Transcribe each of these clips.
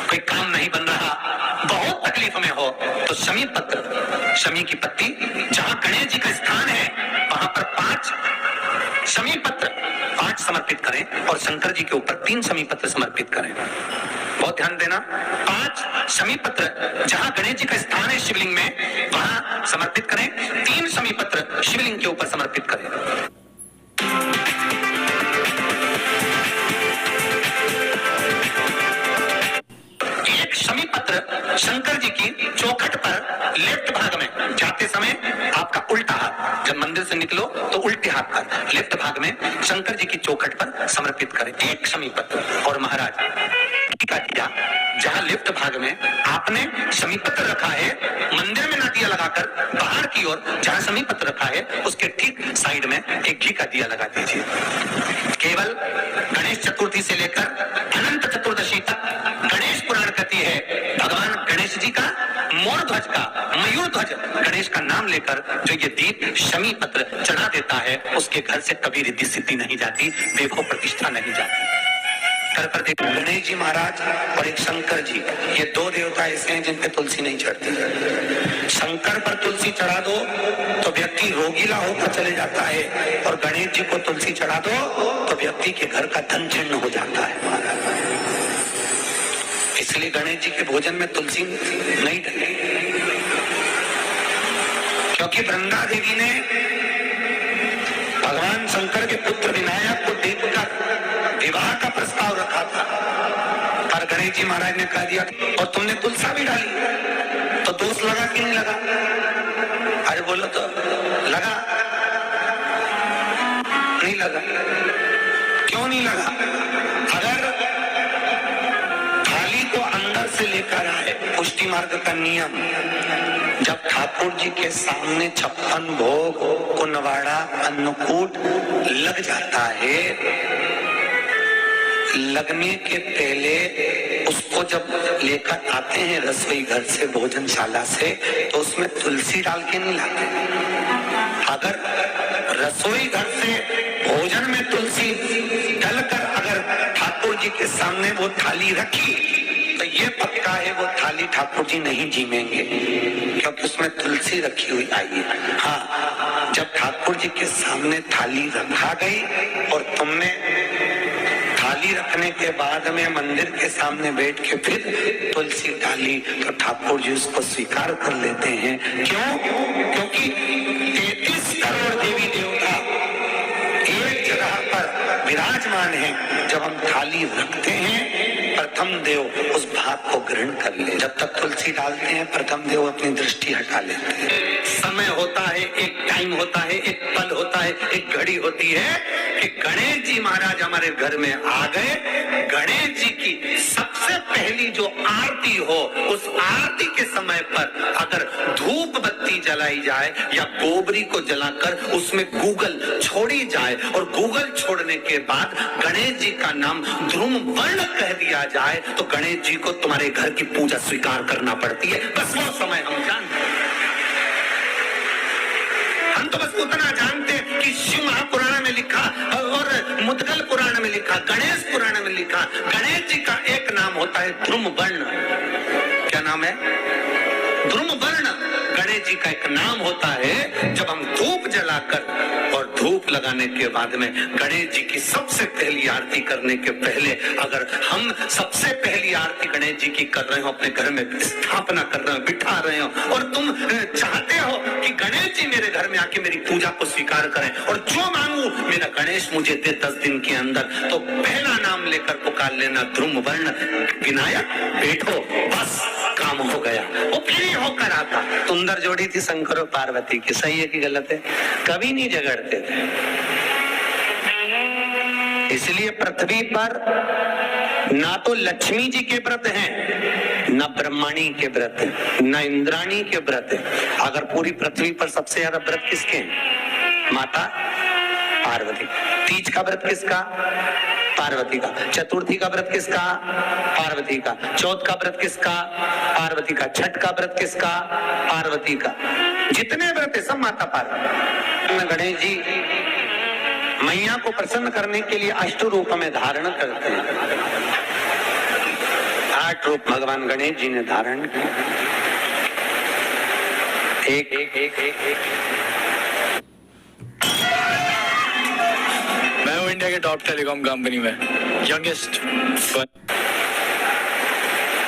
कोई काम नहीं बन रहा, बहुत तकलीफ में हो, तो शमी पत्र, शमी की पत्ती, जहां गणेश जी का स्थान है वहां पर 5 शमी पत्र 5 समर्पित करें और शंकर जी के ऊपर 3 शमी पत्र समर्पित करें। बहुत ध्यान देना, 5 शमी पत्र जहां गणेश जी का स्थान है शिवलिंग में वहां समर्पित करें, 3 शमी पत्र शिवलिंग के ऊपर समर्पित करें। एक शमी पत्र शंकर जी की चौखट पर लेफ्ट भाग में जाते समय आपका उल्टा हाथ, जब मंदिर से निकलो तो उल्टे हाथ पर लेफ्ट भाग में शंकर जी की चौखट पर समर्पित करें एक शमी पत्र। और महाराज का दिया जहां लेफ्ट भाग में आपने शमी पत्र रखा है, मंदिर में ना दिया लगाकर बाहर की ओर जहां शमी पत्र रखा है उसके ठीक साइड में एक घी का दिया लगा दीजिए। केवल गणेश चतुर्थी से लेकर अनंत चतुर्दशी तक गणेश पुराण कहती है भगवान गणेश जी का मोर ध्वज का मयूर ध्वज गणेश का नाम लेकर जो ये दीप शमी पत्र चढ़ा देता है उसके घर से कभी रिद्धि सिद्धि नहीं जाती, वैभव प्रतिष्ठा नहीं जाती। घर पर देखो गणेश जी महाराज और एक शंकर जी, ये 2 देवता ऐसे हैं जिन पे तुलसी नहीं चढ़ती। शंकर पर तुलसी चढ़ा दो तो व्यक्ति रोगीला होकर चले जाता है, और गणेश जी को तुलसी चढ़ा दो तो व्यक्ति के घर का धन जीर्ण हो जाता है महाराज। इसलिए गणेश जी के भोजन में तुलसी नहीं डली, क्योंकि वृंदा देवी ने भगवान शंकर के पुत्र विनायक को देखकर विवाह का प्रस्ताव रखा था, पर गणेश जी महाराज ने कह दिया और तुमने तुलसा भी डाली, तो दोष लगा कि नहीं लगा? अरे बोलो तो लगा, नहीं लगा? क्यों नहीं लगा? अगर थाली को अंदर से लेकर आए, पुष्टि मार्ग का नियम, जब ठाकुर जी के सामने 56 भोग कुनवाड़ा अन्नकूट लग जाता है, लगने के पहले उसको जब लेकर आते हैं रसोई घर से भोजनशाला से, तो उसमें तुलसी डाल के नहीं लाते। अगर रसोई घर से भोजन में तुलसी डलकर अगर ठाकुर जी के सामने वो थाली रखी तो ये पक्का है वो थाली ठाकुर जी नहीं जीमेंगे, क्योंकि उसमें तुलसी रखी हुई आई है। हाँ, जब ठाकुर जी के सामने थाली रखा गई और तुमने थाली रखने के बाद में मंदिर के सामने बैठ के फिर तुलसी डाली तो ठाकुर जी उसको स्वीकार कर लेते हैं। क्यों? क्योंकि 33 करोड़ देवी देवता एक जगह पर विराजमान हैं। जब हम थाली रखते हैं प्रथम देव उस भाग को ग्रहण कर ले। जब तक तुलसी डालते हैं प्रथम देव अपनी दृष्टि हटा लेते हैं। समय होता है, एक टाइम होता है, एक पल होता है, एक घड़ी होती है कि गणेश जी महाराज हमारे घर में आ गए। गणेश जी की सबसे पहली जो आरती हो, उस आरती के समय पर अगर धूप बत्ती जलाई जाए या गोबरी को जलाकर उसमें गूगल छोड़ी जाए और गूगल छोड़ने के बाद गणेश जी का नाम ध्रुम वर्ण कह दिया जाए तो गणेश जी को तुम्हारे घर की पूजा स्वीकार करना पड़ती है। बस वो समय हम जानते हैं। हम तो बस उतना जानते हैं कि शिव महापुराण में लिखा और मुद्गल पुराण में लिखा, गणेश पुराण में लिखा, गणेश जी का एक नाम होता है ध्रुम वर्ण। क्या नाम है? ध्रुम वर्ण गणेश जी का एक नाम होता है। जब हम धूप जलाकर और धूप लगाने के बाद में गणेश जी की सबसे पहली आरती करने के पहले अगर हम सबसे पहली आरती गणेश जी की कर रहे हो, अपने घर में स्थापना कर रहे हो, बिठा रहे हो और तुम चाहते हो कि गणेश जी मेरे घर में आके मेरी पूजा को स्वीकार करें और जो मांगू मेरा गणेश मुझे दे 10 दिन के अंदर, तो पहला नाम लेकर पुकार लेना ध्रुम वर्ण विनायक, बैठो, बस काम हो गया। वो फ्री होकर आता। सुंदर जोड़ी थी शंकर और पार्वती की, सही है कि गलत है? कभी नहीं झगड़ते थे। इसलिए पृथ्वी पर ना तो लक्ष्मी जी के व्रत हैं, न ब्रह्मणी के व्रत हैं, न इंद्राणी के व्रत हैं। अगर पूरी पृथ्वी पर सबसे ज्यादा व्रत किसके हैं? माता पार्वती। तीज का व्रत किसका? पार्वती का। चतुर्थी का व्रत किसका? पार्वती का। चौथ का व्रत किसका? पार्वती का। छठ का व्रत किसका? पार्वती का। जितने व्रत है सब माता पार्वती। गणेश जी मैया को प्रसन्न करने के लिए अष्ट रूप में धारण करते हैं। विराट रूप भगवान गणेश जी ने धारण किया। मैं हूँ इंडिया के टॉप टेलीकॉम कंपनी में यंगेस्ट।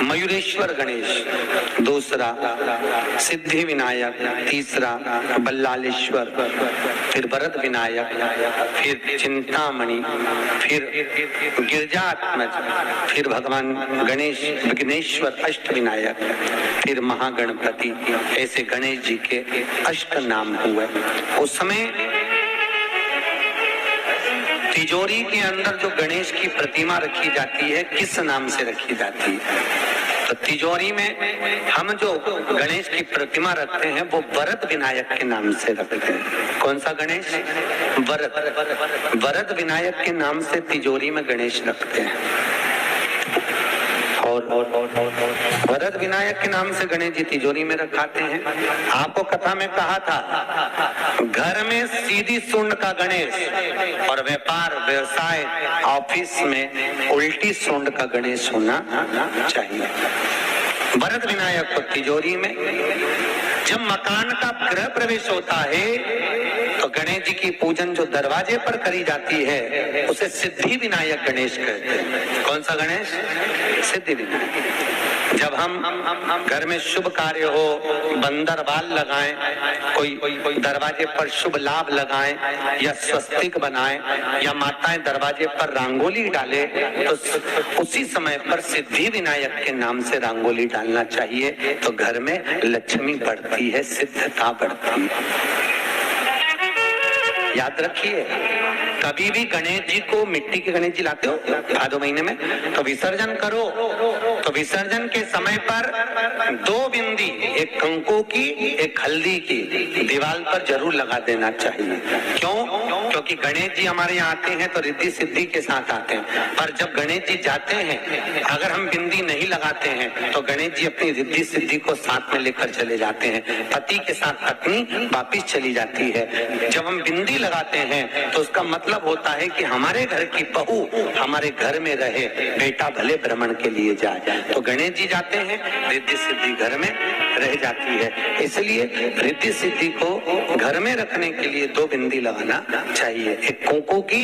मयूरेश्वर गणेश दूसरा, सिद्धि विनायक तीसरा, बल्लालेश्वर, फिर वरद विनायक, फिर चिंतामणि, फिर गिरजात्मज, फिर भगवान गणेश विघ्नेश्वर अष्ट विनायक, फिर महागणपति। ऐसे गणेश जी के अष्ट नाम हुए। उस समय तिजोरी के अंदर जो गणेश की प्रतिमा रखी जाती है किस नाम से रखी जाती है? तो तिजोरी में हम जो गणेश की प्रतिमा रखते हैं वो वरद विनायक के नाम से रखते हैं। कौन सा गणेश? वरद विनायक के नाम से तिजोरी में गणेश रखते हैं। और वरद विनायक के नाम से गणेश जी तिजोरी में रखाते हैं। आपको कथा में कहा था, घर में सीधी सूंड का गणेश और व्यापार व्यवसाय ऑफिस में उल्टी सूंड का गणेश होना चाहिए। वरद विनायक को तिजोरी में। जब मकान का गृह प्रवेश होता है तो गणेश जी की पूजन जो दरवाजे पर करी जाती है उसे सिद्धि विनायक गणेश कहते हैं। कौन सा गणेश? सिद्धि विनायक। जब हम घर में शुभ कार्य हो, बंदर बाल लगाएं, कोई दरवाजे पर शुभ लाभ लगाएं या स्वस्तिक बनाएं या माताएं दरवाजे पर रंगोली डाले तो उसी समय पर सिद्धि विनायक के नाम से रंगोली डालना चाहिए। तो घर में लक्ष्मी बढ़ती है, सिद्धता बढ़ती है। याद रखिए, कभी भी गणेश जी को, मिट्टी के गणेश जी लाते हो भादो महीने में, तो विसर्जन करो तो विसर्जन के समय पर 2 बिंदी, एक कंकु की एक हल्दी की, दीवार पर जरूर लगा देना चाहिए। क्यों? क्योंकि गणेश जी हमारे यहाँ आते हैं तो रिद्धि सिद्धि के साथ आते हैं, पर जब गणेश जी जाते हैं अगर हम बिंदी नहीं लगाते हैं तो गणेश जी अपनी रिद्धि सिद्धि को साथ में लेकर चले जाते हैं। पति के साथ पत्नी वापिस चली जाती है। जब हम बिंदी लगाते हैं तो उसका मतलब होता है कि हमारे घर की बहू हमारे घर में रहे, बेटा भले भ्रमण के लिए जाए। तो गणेश जी जाते हैं, रिद्धि सिद्धि घर में रह जाती है। इसलिए रिद्धि सिद्धि को घर में रखने के लिए 2 बिंदी लगाना चाहिए, एक कुंकू की,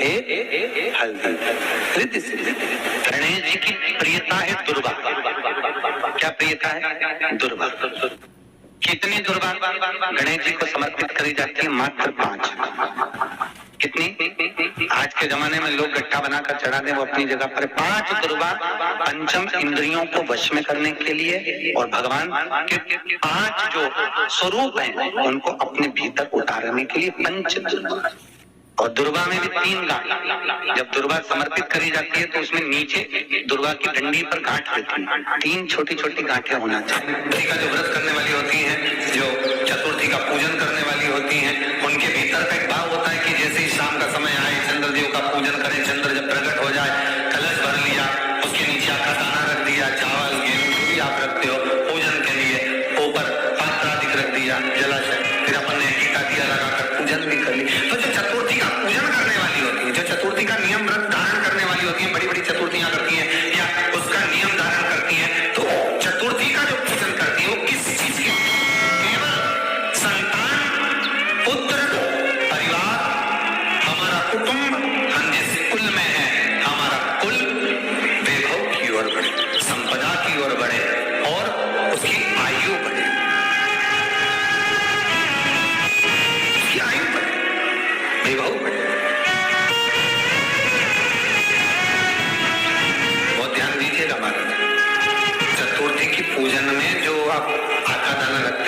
एक हल्दी। रिद्धि सिद्धि। गणेश जी की प्रियता है दुर्वा। क्या प्रियता है? दुर्वा। कितनी दुर्वा गणेश जी को समर्पित करी जाती है? मात्र 5। कितनी? आज के जमाने में लोग गट्ठा बनाकर चढ़ा दें, वो अपनी जगह पर। 5 दुर्वा पंचम इंद्रियों को वश में करने के लिए और भगवान के 5 जो स्वरूप हैं उनको अपने भीतर उतारने के लिए पंच दुर्वा। और दुर्वा में भी 3 गांठ। जब दुर्वा समर्पित करी जाती है तो उसमें नीचे दुर्वा की डंडी पर गांठ रहती है, 3 छोटी छोटी गांठें होना चाहिए। चतुर्थी का जो व्रत करने वाली होती हैं, जो चतुर्थी का पूजन करने वाली होती हैं, उनके भीतर का एक भाव होता है कि जैसे ही शाम का समय आए चंद्रदेव का पूजन करें। चंद्र जब प्रकट हो जाए, कलश भर लिया, उसके नीचे आपका दाना रख दिया, चावल गेहूं जो भी आप रखते हो पूजन के लिए, ऊपर पात्र आदि रख दिया, जलाशय, फिर अपन ने टीका दिया लगाकर पूजन भी कर ली। तो जो चतुर्थी का पूजन करने वाली होती है, जो चतुर्थी का नियम व्रत धारण करने वाली होती है, बड़ी बड़ी चतुर्थियां करती हैं या उसका नियम धारण करती हैं, तो चतुर्थी का जो पूजन करती है वो किस चीज की? केवल संतान, पुत्र, परिवार, हमारा कुटुंब, हम जिस कुल में है, हमारा कुल वैभव की ओर बढ़े, संपदा की ओर बढ़े और उसकी आयु बढ़े, उसकी आयु बढ़े, वैभव बढ़े। बहुत ध्यान दीजिएगा महाराज। चतुर्थी की पूजन में जो आप आटा दाना रखते